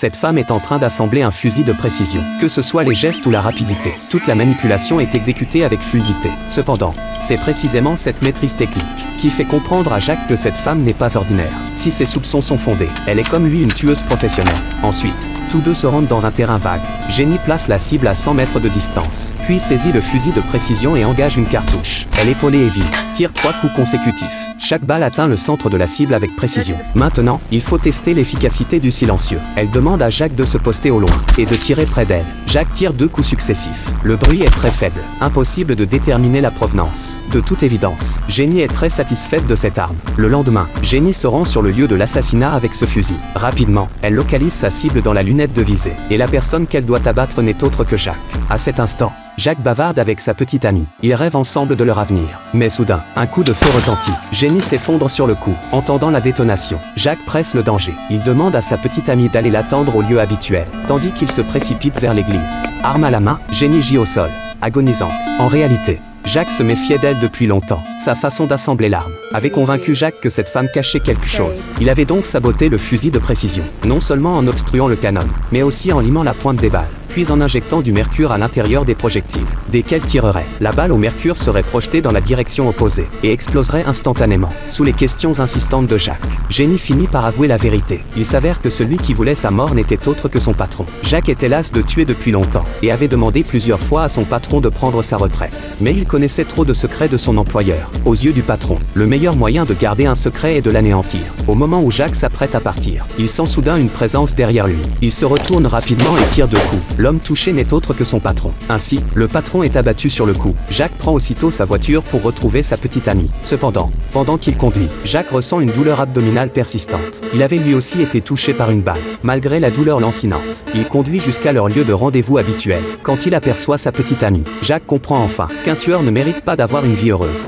Cette femme est en train d'assembler un fusil de précision. Que ce soit les gestes ou la rapidité, toute la manipulation est exécutée avec fluidité. Cependant, c'est précisément cette maîtrise technique qui fait comprendre à Jacques que cette femme n'est pas ordinaire. Si ses soupçons sont fondés, elle est comme lui une tueuse professionnelle. Ensuite, tous deux se rendent dans un terrain vague. Jenny place la cible à 100 mètres de distance, puis saisit le fusil de précision et engage une cartouche. Elle est épaulée et vise, tire 3 coups consécutifs. Chaque balle atteint le centre de la cible avec précision. Maintenant, il faut tester l'efficacité du silencieux. Elle demande à Jacques de se poster au loin et de tirer près d'elle. Jacques tire 2 coups successifs. Le bruit est très faible. Impossible de déterminer la provenance. De toute évidence, Jenny est très satisfaite de cette arme. Le lendemain, Jenny se rend sur le lieu de l'assassinat avec ce fusil. Rapidement, elle localise sa cible dans la lunette de visée. Et la personne qu'elle doit abattre n'est autre que Jacques. À cet instant, Jacques bavarde avec sa petite amie. Ils rêvent ensemble de leur avenir. Mais soudain, un coup de feu retentit. Jenny s'effondre sur le coup, entendant la détonation. Jacques presse le danger. Il demande à sa petite amie d'aller l'attendre au lieu habituel, tandis qu'il se précipite vers l'église. Arme à la main, Jenny gît au sol, agonisante. En réalité, Jacques se méfiait d'elle depuis longtemps. Sa façon d'assembler l'arme avait convaincu Jacques que cette femme cachait quelque chose. Il avait donc saboté le fusil de précision, non seulement en obstruant le canon, mais aussi en limant la pointe des balles, puis en injectant du mercure à l'intérieur des projectiles, desquels tirerait. La balle au mercure serait projetée dans la direction opposée et exploserait instantanément. Sous les questions insistantes de Jacques, Jenny finit par avouer la vérité. Il s'avère que celui qui voulait sa mort n'était autre que son patron. Jacques était las de tuer depuis longtemps et avait demandé plusieurs fois à son patron de prendre sa retraite. Mais il connaissait trop de secrets de son employeur. Aux yeux du patron, le meilleur moyen de garder un secret est de l'anéantir. Au moment où Jacques s'apprête à partir, il sent soudain une présence derrière lui. Il se retourne rapidement et tire 2 coups. L'homme touché n'est autre que son patron. Ainsi, le patron est abattu sur le coup. Jacques prend aussitôt sa voiture pour retrouver sa petite amie. Cependant, pendant qu'il conduit, Jacques ressent une douleur abdominale persistante. Il avait lui aussi été touché par une balle. Malgré la douleur lancinante, il conduit jusqu'à leur lieu de rendez-vous habituel. Quand il aperçoit sa petite amie, Jacques comprend enfin qu'un tueur ne mérite pas d'avoir une vie heureuse.